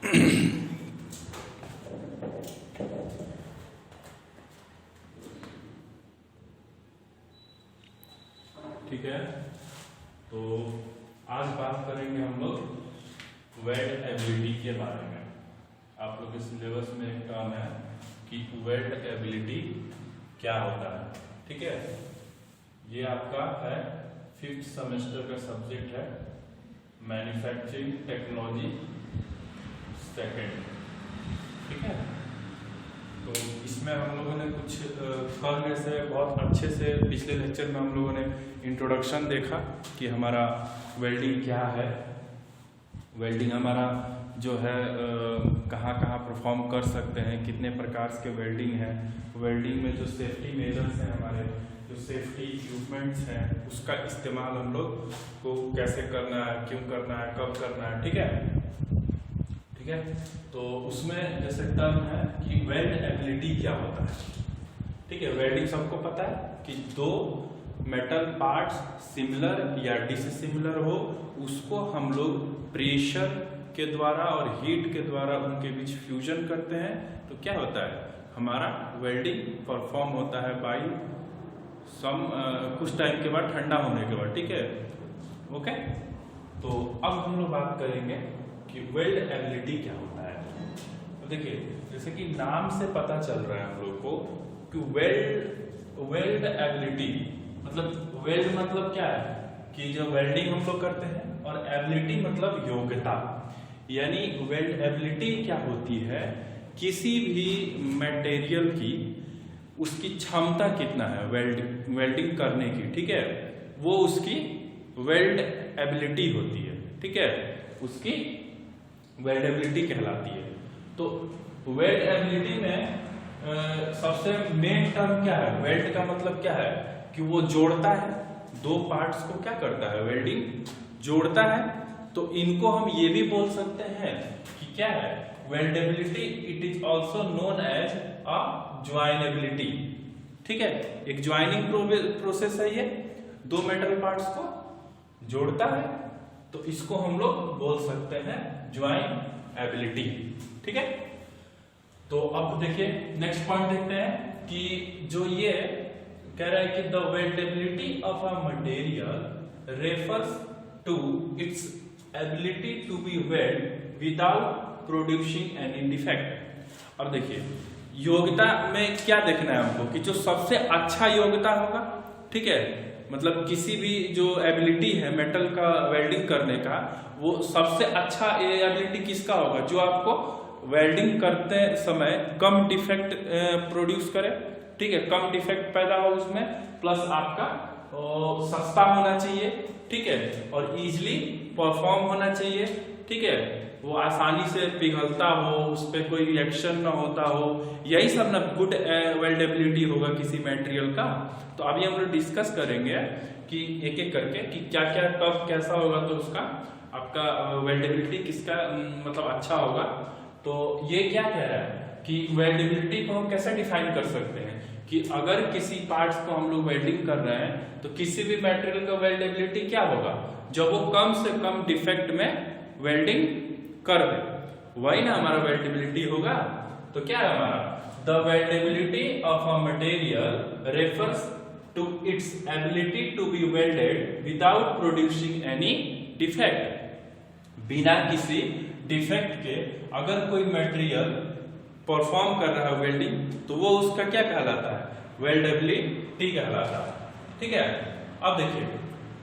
ठीक है, तो आज बात करेंगे हम लोग वेल्ड एबिलिटी के बारे में। आप लोग के सिलेबस में एक काम है कि वेल्ड एबिलिटी क्या होता है। ठीक है, ये आपका है 5th सेमेस्टर का सब्जेक्ट है, मैन्युफैक्चरिंग टेक्नोलॉजी सेकेंड। ठीक है, तो इसमें हम लोगों ने कुछ कल से बहुत अच्छे से पिछले लेक्चर में हम लोगों ने इंट्रोडक्शन देखा कि हमारा वेल्डिंग क्या है, वेल्डिंग हमारा जो है कहाँ कहाँ परफॉर्म कर सकते हैं, कितने प्रकार के वेल्डिंग है, वेल्डिंग में जो सेफ्टी मेजर्स हैं, हमारे जो सेफ्टी इक्विपमेंट्स हैं, उसका इस्तेमाल हम लोग को कैसे करना है, क्यों करना है, कब करना है। ठीक है, ठीक है, तो उसमें जैसे टर्म है कि वेल्ड एबिलिटी क्या होता है। ठीक है, वेल्डिंग सबको पता है कि दो मेटल पार्ट्स सिमिलर या डिसिमिलर हो, उसको हम लोग प्रेशर के द्वारा और हीट के द्वारा उनके बीच फ्यूजन करते हैं, तो क्या होता है, हमारा वेल्डिंग परफॉर्म होता है बाई सम कुछ टाइम के बाद, ठंडा होने के बाद। ठीक है, ओके, तो अब हम लोग बात करेंगे कि वेल्ड एबिलिटी क्या होता है। तो देखिए, जैसे कि नाम से पता चल रहा है हम लोग को कि वेल्ड एबिलिटी मतलब, वेल्ड मतलब क्या है कि जो वेल्डिंग हम लोग करते हैं, और एबिलिटी मतलब योग्यता। यानी वेल्ड एबिलिटी क्या होती है, किसी भी मटेरियल की उसकी क्षमता कितना है वेल्डिंग करने की। ठीक है, वो उसकी वेल्ड एबिलिटी होती है। ठीक है, उसकी वेल्ड एबिलिटी कहलाती है। तो वेल्ड एबिलिटी में सबसे मेन टर्म क्या है, वेल्ड का मतलब क्या है कि वो जोड़ता है, दो पार्ट्स को क्या करता है, वेल्डिंग जोड़ता है। तो इनको हम ये भी बोल सकते हैं कि क्या है, weldability, it is also known as a joinability. ठीक है, एक ज्वाइनिंग प्रोसेस है, ये दो मेटल पार्ट्स को जोड़ता है, तो इसको हम लोग बोल सकते हैं ज्वाइन एबिलिटी। ठीक है, तो अब देखिए नेक्स्ट पॉइंट देखते हैं कि जो ये कह रहा है कि the weldability of a material refers to its ability to be weld without producing any defect. और देखिए, योग्यता में क्या देखना है हमको कि जो सबसे अच्छा योग्यता होगा। ठीक है, मतलब किसी भी जो एबिलिटी है मेटल का वेल्डिंग करने का, वो सबसे अच्छा एबिलिटी किसका होगा, जो आपको वेल्डिंग करते समय कम डिफेक्ट प्रोड्यूस करे। ठीक है, कम डिफेक्ट पैदा हो उसमें, प्लस आपका सस्ता होना चाहिए। ठीक है, और इजीली परफॉर्म होना चाहिए। ठीक है, वो आसानी से पिघलता हो, उस पर कोई रिएक्शन ना होता हो, यही सब ना गुड वेल्डेबिलिटी होगा किसी मटेरियल का। तो अभी हम लोग डिस्कस करेंगे कि एक एक करके कि क्या क्या कब कैसा होगा, तो उसका आपका वेल्डेबिलिटी किसका मतलब अच्छा होगा। तो ये क्या कह रहा है कि वेल्डेबिलिटी को हम कैसे डिफाइन कर सकते हैं कि अगर किसी पार्ट्स को हम लोग वेल्डिंग कर रहे हैं, तो किसी भी मटेरियल का वेल्डेबिलिटी क्या होगा, जब वो कम से कम डिफेक्ट में वेल्डिंग कर दे, वही ना हमारा वेल्डेबिलिटी होगा। तो क्या है हमारा, the weldability of a material refers to its ability to be welded without producing any defect. बिना किसी डिफेक्ट के अगर कोई मटेरियल परफॉर्म कर रहा है वेल्डिंग, तो वो उसका क्या कहलाता है, वेल्डेबिलिटी कहलाता है। ठीक है, अब देखिए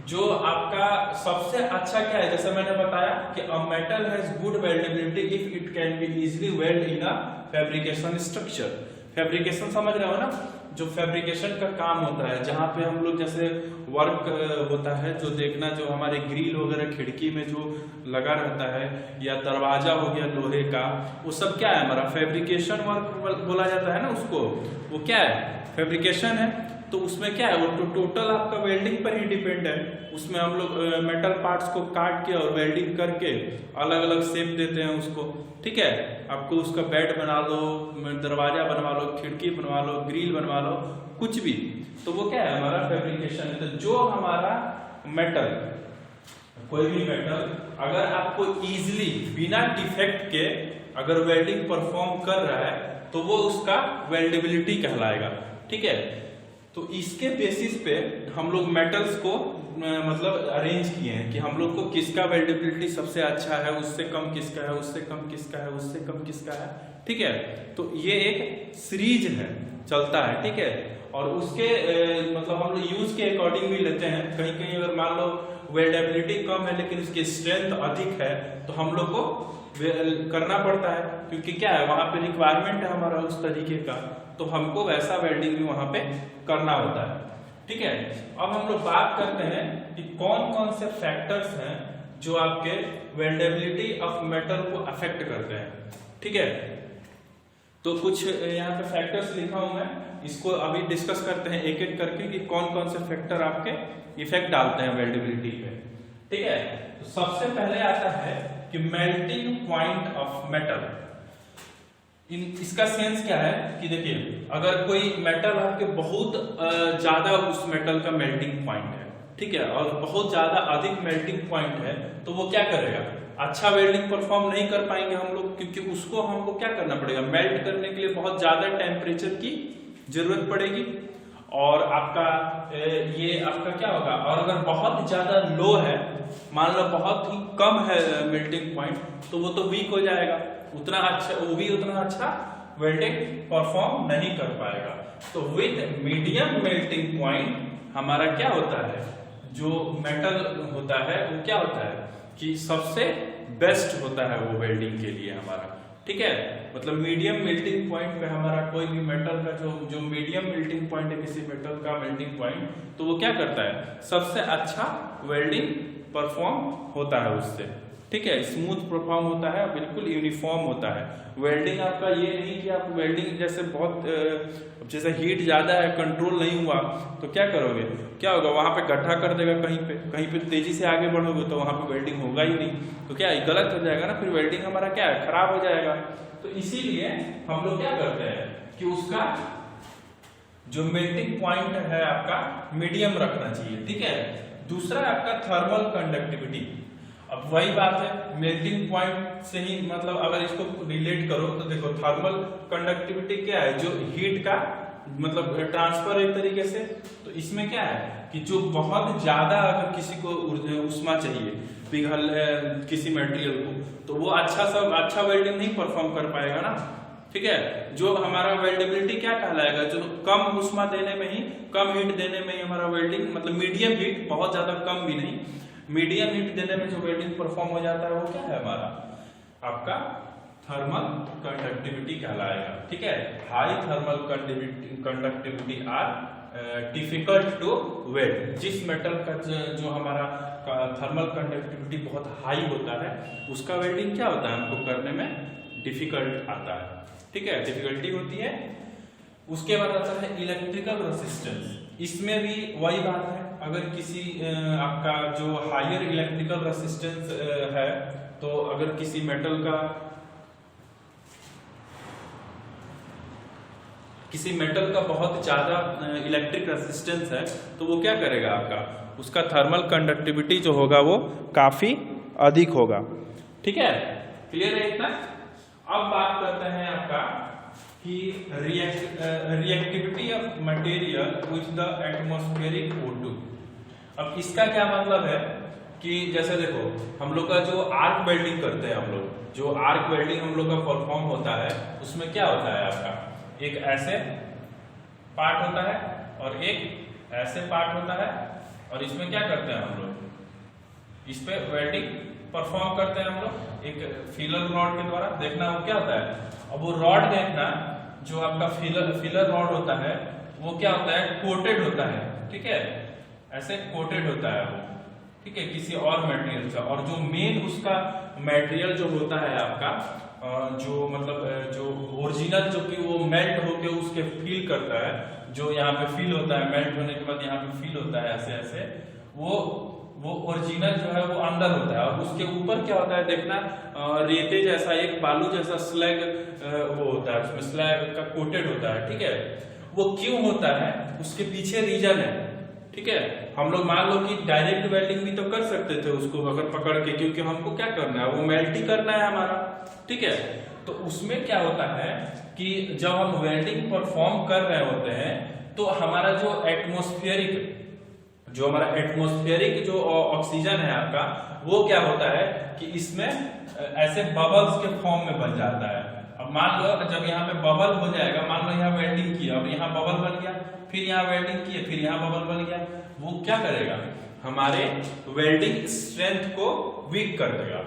जो आपका सबसे अच्छा क्या है, जैसे मैंने बताया कि a metal has good weldability if it can be easily weld in a fabrication structure. Fabrication समझ रहे हो ना, जो फैब्रिकेशन का काम होता है, जहाँ पे हम लोग जैसे वर्क होता है, जो देखना, जो हमारे ग्रिल वगैरह खिड़की में जो लगा रहता है, या दरवाजा हो गया लोहे का, वो सब क्या है, हमारा फैब्रिकेशन वर्क बोला जाता है ना उसको। वो क्या है, फैब्रिकेशन है। तो उसमें क्या है, वो टोटल आपका वेल्डिंग पर ही डिपेंड है। उसमें हम लोग मेटल पार्ट्स को काट के और वेल्डिंग करके अलग अलग शेप देते हैं उसको। ठीक है, आपको उसका बेड बना लो, दरवाजा बनवा लो, खिड़की बनवा लो, ग्रिल बनवा लो, कुछ भी, तो वो क्या है, हमारा फैब्रिकेशन है। तो जो हमारा मेटल, कोई भी मेटल अगर आपको इजीली बिना डिफेक्ट के अगर वेल्डिंग परफॉर्म कर रहा है तो वो उसका वेल्डेबिलिटी कहलाएगा। ठीक है, तो इसके बेसिस पे हम लोग मेटल्स को मतलब अरेंज किए हैं कि हम लोग को किसका वेल्डेबिलिटी सबसे अच्छा है, उससे कम किसका है, उससे कम किसका है, उससे कम किसका है। ठीक है, तो ये एक सीरीज है, चलता है। ठीक है, और उसके मतलब हम लोग यूज के अकॉर्डिंग भी लेते हैं। कहीं कहीं अगर मान लो वेल्डेबिलिटी कम है लेकिन उसकी स्ट्रेंथ अधिक है तो हम लोग को करना पड़ता है, क्योंकि क्या है वहां पे रिक्वायरमेंट है हमारा उस तरीके का, तो हमको वैसा वेल्डिंग भी वहां पे करना होता है। ठीक है, अब हम लोग बात करते हैं कि कौन कौन से फैक्टर्स हैं जो आपके वेल्डेबिलिटी ऑफ मेटल को अफेक्ट करते हैं। ठीक है, तो कुछ यहाँ पे फैक्टर्स लिखा हूं मैं, इसको अभी डिस्कस करते हैं एक एक करके कि कौन कौन से फैक्टर आपके इफेक्ट डालते हैं वेल्डेबिलिटी पे। ठीक है, तो सबसे पहले आता है कि मेल्टिंग पॉइंट ऑफ मेटल। इसका सेंस क्या है कि देखिए, अगर कोई मेटल आपके बहुत ज्यादा उस मेटल का मेल्टिंग पॉइंट है, ठीक है, और बहुत ज्यादा अधिक मेल्टिंग पॉइंट है, तो वो क्या करेगा, अच्छा वेल्डिंग परफॉर्म नहीं कर पाएंगे हम लोग, क्योंकि उसको हमको क्या करना पड़ेगा, मेल्ट करने के लिए बहुत ज्यादा टेम्परेचर की जरूरत पड़ेगी। और आपका ये आपका क्या होगा, और अगर बहुत ज्यादा लो है, मान लो बहुत ही कम है मेल्टिंग पॉइंट, तो वो तो वीक हो जाएगा, उतना अच्छा, वो भी उतना अच्छा वेल्डिंग परफॉर्म नहीं कर पाएगा। तो विद मीडियम मेल्टिंग पॉइंट हमारा क्या होता है, जो मेटल होता है वो क्या होता है कि सबसे बेस्ट होता है वो वेल्डिंग के लिए हमारा। ठीक है, मतलब मीडियम मेल्टिंग पॉइंट पे हमारा कोई भी मेटल का जो मीडियम मेल्टिंग पॉइंट है किसी मेटल का मेल्टिंग पॉइंट, तो वो क्या करता है, सबसे अच्छा वेल्डिंग परफॉर्म होता है उससे। ठीक है, स्मूथ परफॉर्म होता है, बिल्कुल यूनिफॉर्म होता है। वेल्डिंग आपका ये नहीं कि आप वेल्डिंग जैसे बहुत जैसे हीट ज्यादा है, कंट्रोल नहीं हुआ तो क्या करोगे, क्या होगा, वहां पे गड्ढा कर देगा, कहीं पे तेजी से आगे बढ़ोगे तो वहां पे वेल्डिंग होगा ही नहीं, तो क्या गलत हो जाएगा ना, फिर वेल्डिंग हमारा क्या है, खराब हो जाएगा। तो इसीलिए हम लोग क्या करते हैं कि उसका जो मेल्टिंग पॉइंट है आपका मीडियम रखना चाहिए। ठीक है, दूसरा आपका थर्मल कंडक्टिविटी। अब वही बात है, मेल्टिंग पॉइंट से ही मतलब अगर इसको रिलेट करो तो देखो, थर्मल कंडक्टिविटी क्या है, जो हीट का मतलब ट्रांसफर एक तरीके से। तो इसमें क्या है कि जो बहुत ज्यादा अगर किसी को उष्मा चाहिए पिघल किसी मटेरियल को, तो वो अच्छा वेल्डिंग नहीं परफॉर्म कर पाएगा ना। ठीक है, जो हमारा वेल्डेबिलिटी क्या कहलाएगा, जो कम उष्मा देने में ही, कम हीट देने में ही हमारा वेल्डिंग, मतलब मीडियम हीट, बहुत ज्यादा कम भी नहीं, मीडियम हीट देने में जो वेल्डिंग परफॉर्म हो जाता है वो क्या है हमारा, आपका थर्मल कंडक्टिविटी कहलाएगा। ठीक है, high thermal conductivity are difficult to weld. जिस मेटल का जो हमारा थर्मल कंडक्टिविटी बहुत हाई होता है उसका वेल्डिंग क्या होता है, हमको करने में डिफिकल्ट आता है। ठीक है, डिफिकल्टी होती है। उसके बाद आता है इलेक्ट्रिकल रेसिस्टेंस। इसमें भी वही बात है, अगर किसी आपका जो हायर इलेक्ट्रिकल रेसिस्टेंस है, तो अगर किसी मेटल का बहुत ज्यादा इलेक्ट्रिक रेसिस्टेंस है, तो वो क्या करेगा, आपका उसका थर्मल कंडक्टिविटी जो होगा वो काफी अधिक होगा। ठीक है, क्लियर है इतना। अब बात करते हैं आपका कि reactivity of material with the atmospheric O2। अब इसका क्या मतलब है कि जैसे देखो, हम लोग का जो आर्क वेल्डिंग करते हैं, हम लोग जो आर्क वेल्डिंग हम लोग का परफॉर्म होता है, उसमें क्या होता है आपका, एक ऐसे पार्ट होता है और एक ऐसे पार्ट होता है, और इसमें क्या करते हैं हम लोग, इस पे वेल्डिंग परफॉर्म करते हैं हम लोग एक फीलर रॉड के द्वारा। देखना वो क्या होता है, अब वो रॉड देखना, जो आपका फीलर रॉड होता है वो क्या होता है, कोटेड होता है। ठीक है, ऐसे कोटेड होता है वो, ठीक है, किसी और मटेरियल से। और जो मेन उसका मटेरियल जो होता है आपका, जो मतलब जो ओरिजिनल, जो कि वो मेल्ट होके उसके फील करता है, जो यहाँ पे फील होता है, मेल्ट होने के बाद यहाँ पे फील होता है ऐसे ऐसे, वो ओरिजिनल जो है वो अंदर होता है, और उसके ऊपर क्या होता है देखना, रेते जैसा एक बालू जैसा स्लैग वो होता है, उसमें स्लैग का कोटेड होता है। ठीक है, वो क्यों होता है, उसके पीछे रीजन है। ठीक है। हम लोग मान लो कि डायरेक्ट वेल्डिंग भी तो कर सकते थे उसको अगर पकड़ के, क्योंकि हमको क्या करना है, वो मेल्ट ही करना है हमारा, ठीक है। तो उसमें क्या होता है कि जब हम वेल्डिंग परफॉर्म कर रहे होते हैं तो हमारा जो एटमॉस्फेरिक जो ऑक्सीजन है आपका, वो क्या होता है कि इसमें ऐसे बबल्स के फॉर्म में बन जाता है। अब मान लो जब यहाँ पे बबल हो जाएगा, मान लो यहाँ वेल्डिंग किया, अब यहाँ बबल बन गया, फिर यहाँ वेल्डिंग किए, फिर यहाँ बबल बन गया, वो क्या करेगा, हमारे वेल्डिंग स्ट्रेंथ को वीक कर देगा।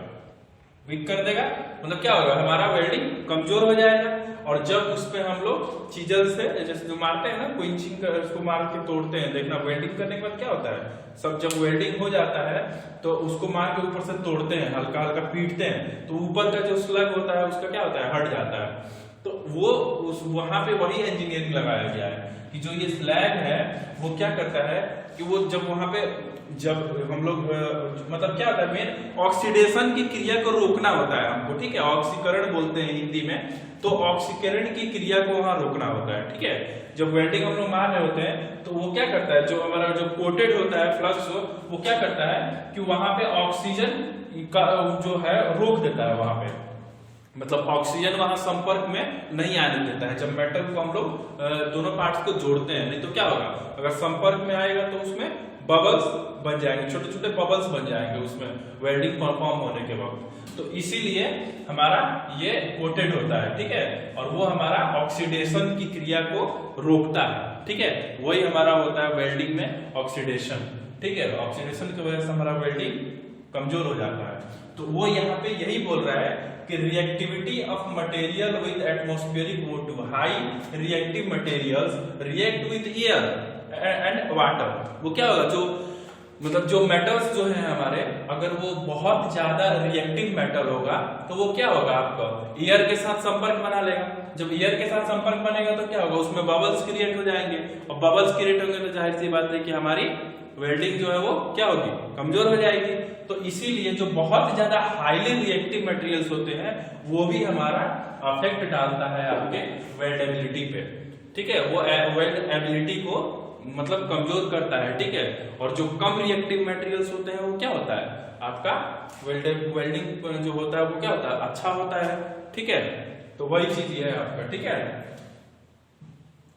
मतलब क्या होगा, हमारा वेल्डिंग कमजोर हो जाएगा। और जब उस पे हम लोग चीजल से जैसे जो मारते हैं ना, क्विंचिंग उसको मार के तोड़ते हैं, देखना वेल्डिंग करने के बाद क्या होता है, सब जब वेल्डिंग हो जाता है तो उसको मार के ऊपर से तोड़ते हैं, हल्का हल्का पीटते हैं, तो ऊपर का जो स्लग होता है उसका क्या होता है, हट जाता है। तो वो वहां पे वही इंजीनियरिंग लगाया गया है कि जो ये स्लैग है वो क्या करता है कि वो जब वहां पे जब हम लोग मतलब क्या होता है, मेन ऑक्सीडेशन की क्रिया को रोकना होता है हमको, ठीक है। ऑक्सीकरण बोलते हैं हिंदी में, तो ऑक्सीकरण की क्रिया को वहां रोकना होता है, ठीक है। जब वेल्डिंग हम लोग मार रहे होते हैं तो वो क्या करता है, जो हमारा जो कोटेड होता है फ्लक्स, वो क्या करता है कि वहां पे ऑक्सीजन का जो है रोक देता है वहां पे, मतलब ऑक्सीजन वहां संपर्क में नहीं आने देता है। जब मेटल को हम लोग दोनों पार्ट्स को जोड़ते हैं, नहीं तो क्या होगा, अगर संपर्क में आएगा तो उसमें बबल्स बन जाएंगे, छोटे छोटे बबल्स बन जाएंगे उसमें वेल्डिंग परफॉर्म होने के वक्त। तो इसीलिए हमारा ये कोटेड होता है, ठीक है, और वो हमारा ऑक्सीडेशन की क्रिया को रोकता है, ठीक है। वही हमारा होता है वेल्डिंग में ऑक्सीडेशन, ठीक है। ऑक्सीडेशन की वजह से हमारा वेल्डिंग कमजोर हो जाता है। तो वो यहाँ पे यही बोल रहा है कि reactivity of material with atmospheric O2, high reactive materials react with air and water. वो क्या होगा, जो मतलब जो मेटल्स जो है हमारे, अगर वो बहुत ज्यादा रिएक्टिव मेटल होगा तो वो क्या होगा, आपका एयर के साथ संपर्क बना लेगा। जब एयर के साथ संपर्क बनेगा तो क्या होगा, उसमें बबल्स क्रिएट हो जाएंगे, और बबल्स क्रिएट होंगे तो जाहिर सी बात है कि हमारी वेल्डिंग जो है वो क्या होगी, कमजोर हो जाएगी। तो इसीलिए जो बहुत ज्यादा हाईली रिएक्टिव मटेरियल्स होते हैं वो भी हमारा अफेक्ट डालता है आपके वेल्डेबिलिटी पे, ठीक है। वो वेल्डेबिलिटी को मतलब कमजोर करता है, ठीक है। और जो कम रिएक्टिव मटेरियल्स होते हैं वो क्या होता है, आपका वेल्डिंग जो होता है वो क्या होता है, अच्छा होता है, ठीक है। तो वही चीज ये है आपका, ठीक है।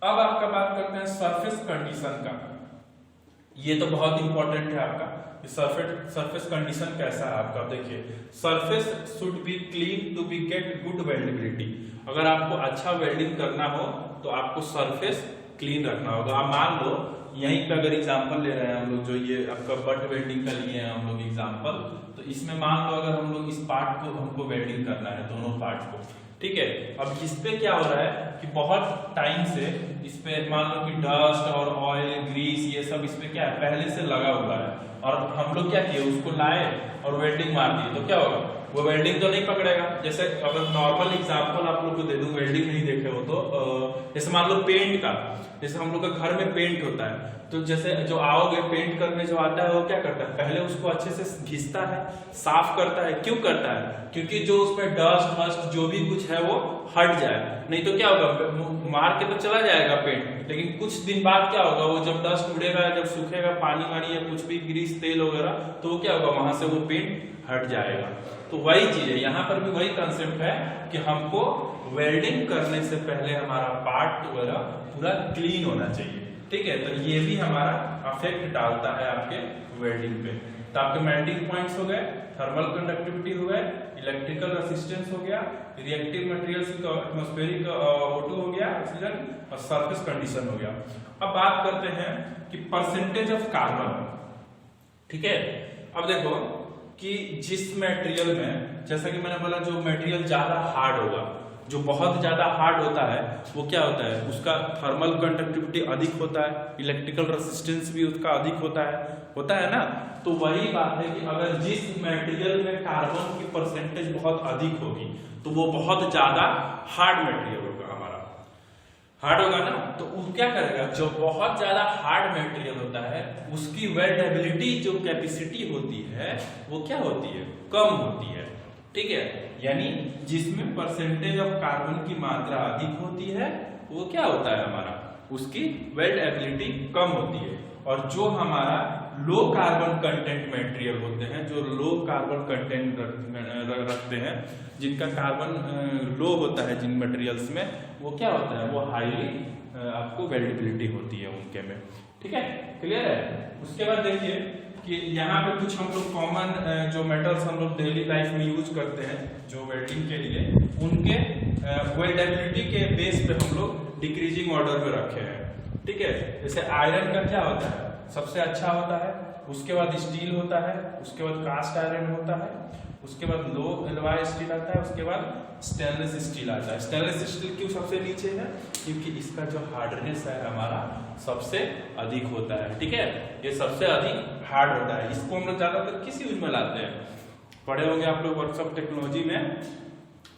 अब आपका बात करते हैं सरफेस कंडीशन का। ये तो बहुत इंपॉर्टेंट है आपका, सरफेस कंडीशन कैसा है आपका। देखिए, surface should be clean to be get good weldability. अगर आपको अच्छा वेल्डिंग करना हो तो आपको सरफेस क्लीन रखना होगा। आप मान लो यहीं पे अगर एग्जांपल ले रहे हैं हम लोग, जो ये आपका बट वेल्डिंग का लिए हैं हम लोग एग्जांपल, तो इसमें मान लो अगर हम लोग इस पार्ट को हमको वेल्डिंग करना है, दोनों पार्ट को, ठीक है। अब इस पे क्या हो रहा है कि बहुत टाइम से इस पे मान लो कि डस्ट और ऑयल ग्रीस ये सब इस पे क्या है, पहले से लगा हुआ है, और हम लोग क्या किए, उसको लाए और वेल्डिंग मार दिए, तो क्या होगा, वो वेल्डिंग तो नहीं पकड़ेगा। जैसे अगर नॉर्मल एग्जांपल आप लोग को दे दूं, वेल्डिंग नहीं देखे हो तो जैसे मान लो पेंट का, जैसे हम लोग का घर में पेंट होता है, तो जैसे जो आओगे पेंट करने जो आता है वो क्या करता है, पहले उसको अच्छे से घिसता है, साफ करता है। क्यों करता है, क्योंकि जो उसमें डस्ट वस्ट जो भी कुछ है वो हट जाए। नहीं तो क्या होगा, मार के तो चला जाएगा पेंट, लेकिन कुछ दिन बाद क्या होगा, वो जब डस्ट उड़ेगा, जब सूखेगा पानी वानी या कुछ भी ग्रीस तेल वगैरह, तो वो क्या होगा, वहां से वो पेंट हट जाएगा। तो वही चीज है, यहाँ पर भी वही कंसेप्ट है कि हमको वेल्डिंग करने से पहले हमारा पार्ट वगैरह पूरा क्लीन होना चाहिए, ठीक है। तो ये भी हमारा अफेक्ट डालता है आपके वेल्डिंग पे। तो आपके मेल्टिंग पॉइंट्स हो गए, थर्मल कंडक्टिविटी हो गए, इलेक्ट्रिकल रेसिस्टेंस हो गया, रिएक्टिव मटेरियल्स का एटमॉस्फेरिक O2 हो गया ऑक्सीजन, और सरफेस कंडीशन हो गया। अब बात करते हैं कि परसेंटेज ऑफ कार्बन, ठीक है। अब देखो कि जिस मटेरियल में, जैसा कि मैंने बोला, जो मटेरियल ज्यादा हार्ड होगा, जो बहुत ज्यादा हार्ड होता है, वो क्या होता है, उसका थर्मल कंडक्टिविटी अधिक होता है, इलेक्ट्रिकल रेसिस्टेंस भी उसका अधिक होता है ना। तो वही बात है कि अगर जिस मटेरियल में कार्बन की परसेंटेज बहुत अधिक होगी तो वो बहुत ज्यादा हार्ड मटेरियल होगा, हमारा हार्ड होगा ना। तो वो क्या करेगा, जो बहुत ज्यादा हार्ड मटेरियल होता है उसकी वेल्डेबिलिटी जो कैपेसिटी होती है वो क्या होती है, कम होती है, ठीक है। यानी जिसमें परसेंटेज ऑफ कार्बन की मात्रा अधिक होती है वो क्या होता है हमारा, उसकी वेल्डेबिलिटी कम होती है। और जो हमारा लो कार्बन कंटेंट मटेरियल होते हैं, जो लो कार्बन कंटेंट रखते हैं, जिनका कार्बन लो होता है जिन मटेरियल्स में, वो क्या होता है, वो हाईली आपको वेल्डेबिलिटी होती है उनके में। ठीक है, क्लियर है। उसके बाद देखिए कि यहाँ पे कुछ हम लोग कॉमन जो मेटल्स हम लोग डेली लाइफ में यूज करते हैं जो वेल्डिंग के लिए, उनके वेल्डेबिलिटी के बेस पे हम लोग डिक्रीजिंग ऑर्डर पे रखे हैं। ठीक है, जैसे आयरन का क्या होता है, सबसे अच्छा होता है, उसके बाद स्टील होता है, उसके बाद कास्ट आयरन होता है, उसके बाद लो एलॉय स्टील आता है, उसके बाद स्टेनलेस स्टील आता है। स्टेनलेस स्टील क्यों सबसे नीचे है, क्योंकि इसका जो हार्डनेस है हमारा सबसे अधिक होता है। ठीक है, ये सबसे अधिक हार्ड होता है, इसको हम लोग ज्यादातर किस यूज में लाते हैं, पढ़े होंगे आप लोग वर्कशॉप टेक्नोलॉजी में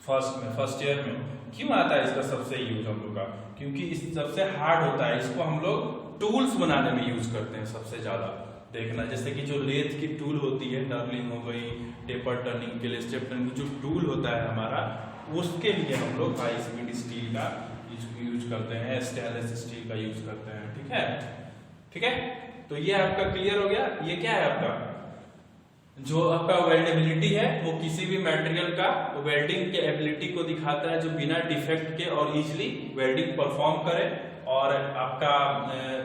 फर्स्ट ईयर में। क्यों आता है इसका सबसे यूज हम लोग का, क्योंकि इस सबसे हार्ड होता है, इसको हम लोग टूल्स बनाने में यूज करते हैं सबसे ज्यादा। देखना, जैसे कि जो लेथ की टूल होती है, डर्लिंग हो गई, टेपर टर्निंग के लिए, स्टेप टर्निंग, जो टूल होता है हमारा, उसके लिए हम लोग हाई स्पीड स्टील का यूज करते हैं, स्टेनलेस स्टील का यूज करते हैं। ठीक है, ठीक है, तो ये आपका क्लियर हो गया। ये क्या है आपका, जो आपका वेल्डेबिलिटी है, वो किसी भी मटेरियल का वेल्डिंग के एबिलिटी को दिखाता है, जो बिना डिफेक्ट के और इजिली वेल्डिंग परफॉर्म करे। और आपका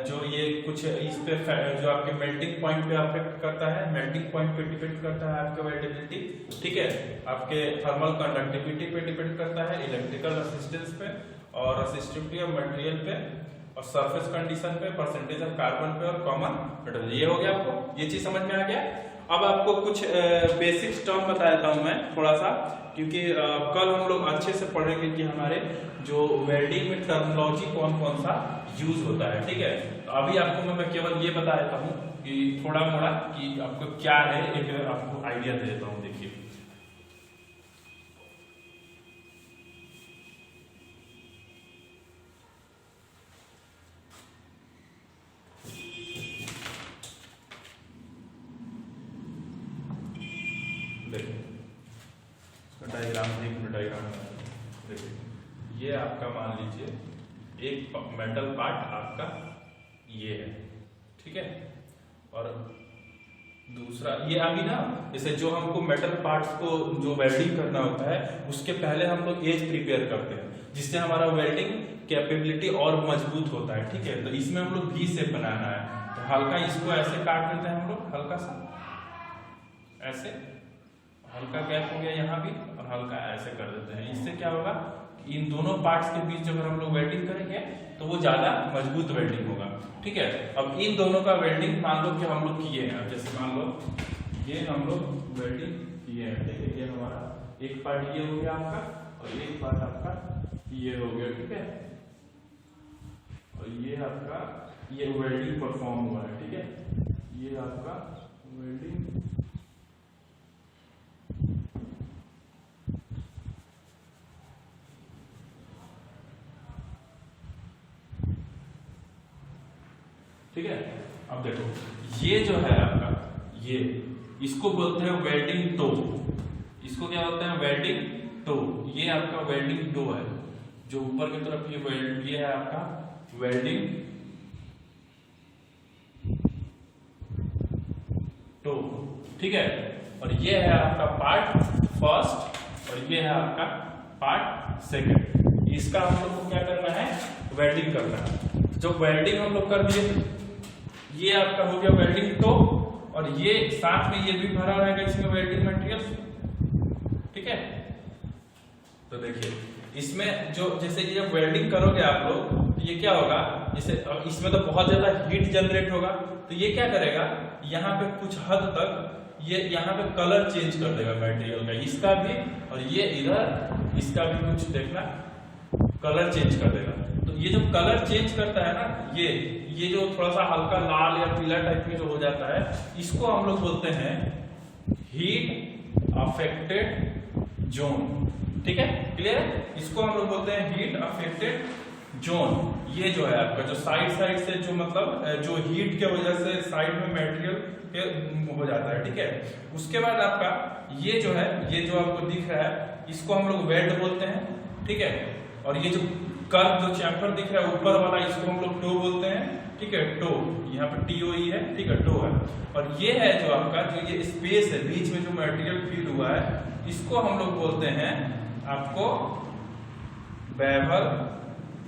जो ये कुछ इस पे जो आपके मेल्टिंग पॉइंट पे अफेक्ट करता है, मेल्टिंग पॉइंट पे डिपेंड करता है आपका वेल्डेबिलिटी। ठीक है, आपके थर्मल कंडक्टिविटी पे डिपेंड करता है, इलेक्ट्रिकल रेसिस्टेंस पे, और रेसिस्टिविटी ऑफ मटेरियल पे, और सरफेस कंडीशन पे, परसेंटेज ऑफ कार्बन पे, और कॉमन मेटल। ये हो गया, आपको ये चीज समझ में आ गया। अब आपको कुछ बेसिक टर्म बता देता हूं मैं थोड़ा सा, क्योंकि कल हम लोग अच्छे से पढ़ेंगे कि हमारे जो वेल्डिंग में टर्मिनोलॉजी कौन कौन सा यूज होता है। ठीक है, तो अभी आपको मैं केवल ये बता देता हूँ कि थोड़ा मोड़ा कि आपको क्या है, एक आपको आइडिया दे देता हूँ। देखिए, डायग्राम, एक मिनट डायग्राम देखिए, ये आपका मान लीजिए एक मेटल पार्ट आपका ये है। ठीक है, और दूसरा ये अभी ना, जैसे जो हमको मेटल पार्ट्स को जो वेल्डिंग करना होता है, उसके पहले हम लोग एज प्रिपेयर करते हैं, जिससे हमारा वेल्डिंग कैपेबिलिटी और मजबूत होता है। ठीक है, तो इसमें हम लोग वी शेप बनाना है, तो हल्का इसको ऐसे काट देते हैं हम लोग, हल्का सा ऐसे, हल्का गैप हो गया यहाँ भी, और हल्का ऐसे कर देते हैं। इससे क्या होगा, इन दोनों पार्ट्स के बीच अगर हम लोग वेल्डिंग करेंगे तो वो ज्यादा मजबूत वेल्डिंग होगा। ठीक है, अब इन दोनों का वेल्डिंग मान लो कि हम लोग किए हैं, जैसे मान लो ये हम लोग वेल्डिंग किए हैं। ठीक है, ये हमारा एक पार्ट ये हो गया आपका, और एक पार्ट आपका ये हो गया। ठीक है, और ये आपका ये वेल्डिंग परफॉर्म हुआ है। ठीक है, ये आपका वेल्डिंग ठीक है। अब देखो, ये जो है आपका, ये इसको बोलते हैं वेल्डिंग टो, इसको क्या बोलते हैं, वेल्डिंग टो। ये आपका वेल्डिंग टो है, जो ऊपर की तरफ ये है आपका वेल्डिंग टो। ठीक है, और ये है आपका पार्ट फर्स्ट, और ये है आपका पार्ट सेकंड। इसका हम लोग को क्या करना है, वेल्डिंग करना है। जो वेल्डिंग हम लोग कर दिए, ये आपका हो गया वेल्डिंग टो, और ये साथ में ये भी भरा रहेगा इसमें वेल्डिंग मटेरियल। ठीक है, तो देखिए इसमें जो जैसे ये जब वेल्डिंग करोगे आप लोग, तो ये क्या होगा, जैसे इसमें तो बहुत ज्यादा हीट जनरेट होगा, तो ये क्या करेगा, यहाँ पे कुछ हद तक ये यहाँ पे कलर चेंज कर देगा मटेरियल का, इसका भी, और ये इधर इसका भी कुछ देखना कलर चेंज कर देगा। तो ये जो कलर चेंज करता है ना, ये जो थोड़ा सा हल्का लाल या पीला टाइप में जो हो जाता है, इसको हम लोग बोलते हैं हीट अफेक्टेड जोन। ठीक है, क्लियर, इसको हम लोग बोलते हैं हीट अफेक्टेड जोन। ये जो है आपका जो साइड से जो मतलब जो हीट के वजह से साइड में मटेरियल हो जाता है। ठीक है, उसके बाद आपका ये जो है, ये जो आपको दिख रहा है, इसको हम लोग वेल्ड बोलते हैं। ठीक है, और ये जो कर्व जो चैम्फर दिख रहा है ऊपर वाला, इसको हम लोग टो बोलते हैं, ठीक है, टो, यहाँ पे TOE है, ठीक है, टो है। और ये है जो आपका जो ये स्पेस है बीच में जो मटेरियल फील हुआ है, इसको हम लोग बोलते हैं आपको बेवल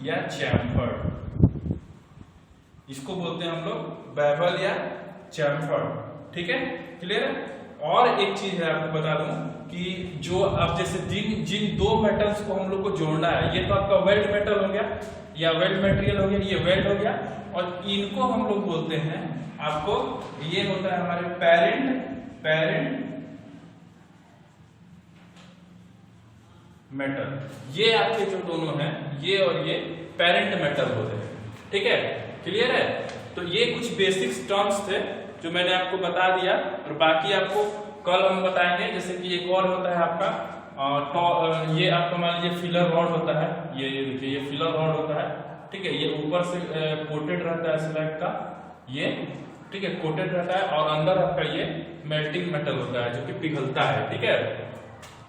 या चैम्फर, इसको बोलते हैं हम लोग बेवल या चैम्फर, ठीक है, क्लियर है। और एक चीज है आपको बता दूं कि जो अब जैसे जिन दो मेटल्स को हम लोग को जोड़ना है, ये तो आपका वेल्ड मेटल हो गया या वेल्ड मटेरियल हो गया, ये वेल्ड हो गया, और इनको हम लोग बोलते हैं आपको, ये होता है हमारे पेरेंट मेटल, ये आपके जो दोनों हैं ये और ये पेरेंट मेटल होते हैं, ठीक है, क्लियर है। तो ये कुछ बेसिक्स टर्म्स थे जो मैंने आपको बता दिया, और बाकी आपको कल हम बताएंगे। जैसे कि एक और होता है आपका ये आपका मान लीजिए फिलर रॉड होता है, ये देखिए ये फिलर रॉड होता है, ठीक है, ये ऊपर से कोटेड रहता है स्लैब का, ये ठीक है कोटेड रहता है, और अंदर आपका ये मेल्टिंग मेटल होता है जो कि पिघलता है, ठीक है।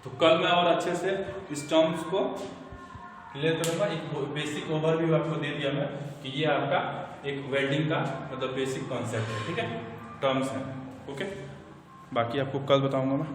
तो कल मैं और अच्छे से इस टर्म्स को क्लियर करूंगा, एक बेसिक ओवरव्यू आपको दे दिया मैं कि ये आपका एक वेल्डिंग का मतलब बेसिक कॉन्सेप्ट है, ठीक है, टर्म्स है, ओके। बाकी आपको कल बताऊंगा मैं।